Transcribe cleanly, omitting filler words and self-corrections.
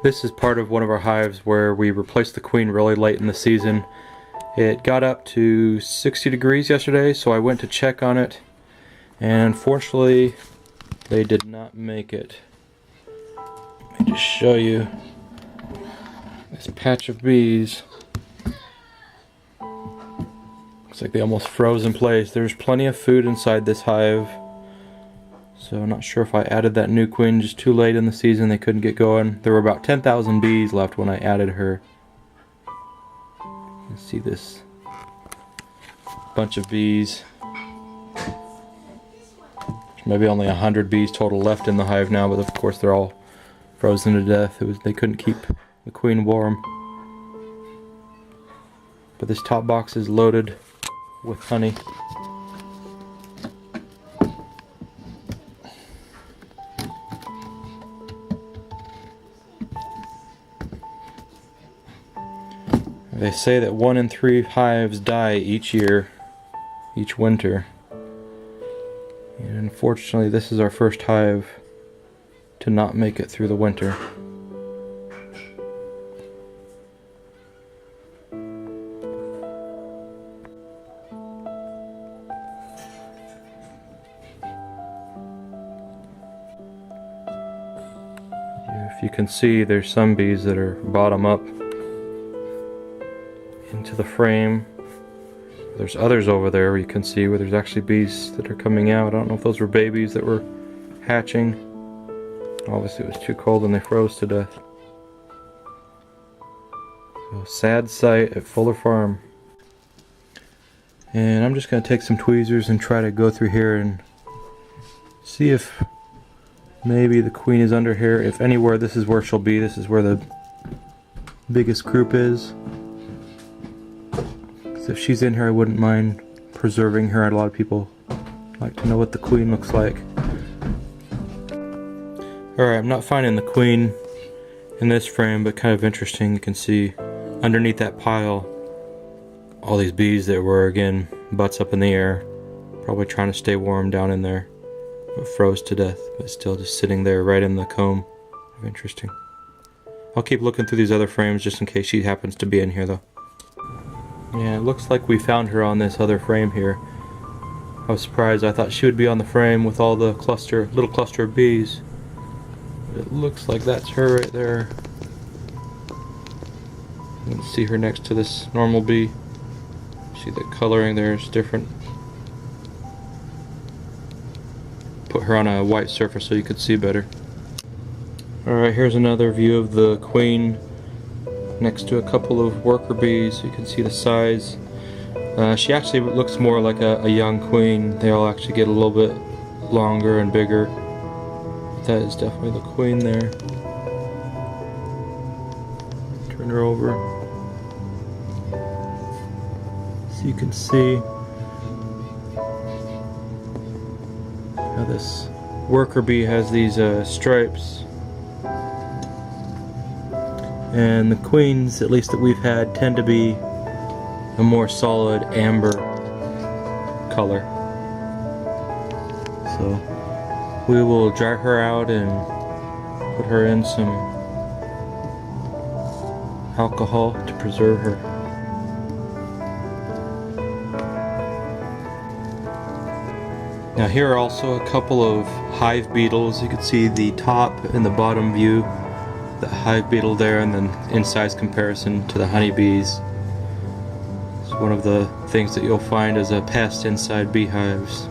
This is part of one of our hives where we replaced the queen really late in the season. It got up to 60 degrees yesterday, so I went to check on it, and unfortunately they did not make it. Let me just show you this patch of bees. Looks like they almost froze in place. There's plenty of food inside this hive, so I'm not sure if I added that new queen just too late in the season. They couldn't get going. There were about 10,000 bees left when I added her. You can see this bunch of bees. There's maybe only 100 bees total left in the hive now, but of course they're all frozen to death. They couldn't keep the queen warm. But this top box is loaded with honey. They say that 1 in 3 hives die each year, each winter. And unfortunately, this is our first hive to not make it through the winter. If you can see, there's some bees that are bottom up into the frame. There's others over there where you can see where there's actually bees that are coming out. I don't know if those were babies that were hatching. Obviously it was too cold and they froze to death. So, sad sight at Fuller Farm. And I'm just going to take some tweezers and try to go through here and see if maybe the queen is under here. If anywhere, this is where she'll be. This is where the biggest group is. So if she's in here, I wouldn't mind preserving her. A lot of people like to know what the queen looks like. Alright, I'm not finding the queen in this frame, but kind of interesting. You can see underneath that pile all these bees that were, again, butts up in the air, probably trying to stay warm down in there, but froze to death, but still just sitting there right in the comb. Interesting. I'll keep looking through these other frames just in case she happens to be in here though. Yeah, it looks like we found her on this other frame here. I was surprised. I thought she would be on the frame with all the little cluster of bees. But it looks like that's her right there. You can see her next to this normal bee. See the coloring there is different. Put her on a white surface so you could see better. Alright, here's another view of the queen next to a couple of worker bees. You can see the size. She actually looks more like a young queen. They all actually get a little bit longer and bigger. That is definitely the queen there. Turn her over so you can see how this worker bee has these stripes. And the queens, at least that we've had, tend to be a more solid amber color. So we will dry her out and put her in some alcohol to preserve her. Now here are also a couple of hive beetles. You can see the top and the bottom view. The hive beetle there, and then in size comparison to the honeybees. It's one of the things that you'll find as a pest inside beehives.